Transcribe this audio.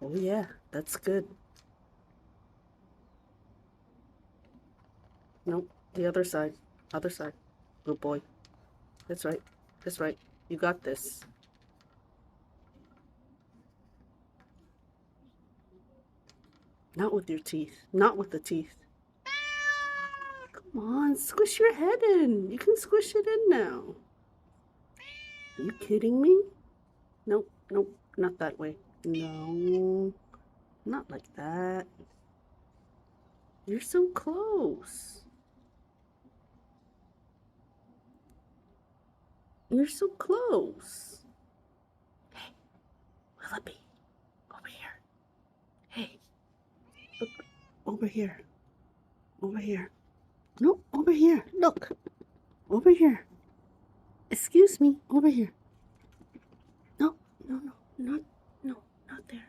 Oh yeah, that's good. Nope, the other side. Other side. Good boy. That's right. That's right. You got this. Not with your teeth. Not with the teeth. Come on, squish your head in. You can squish it in now. Are you kidding me? Nope, nope, not that way. No, not like that. You're so close. You're so close. Hey, Willoughby, over here. Hey, look, over here. Over here. No, over here. Look, over here. Excuse me, over here. No, no, no, not, no, not there.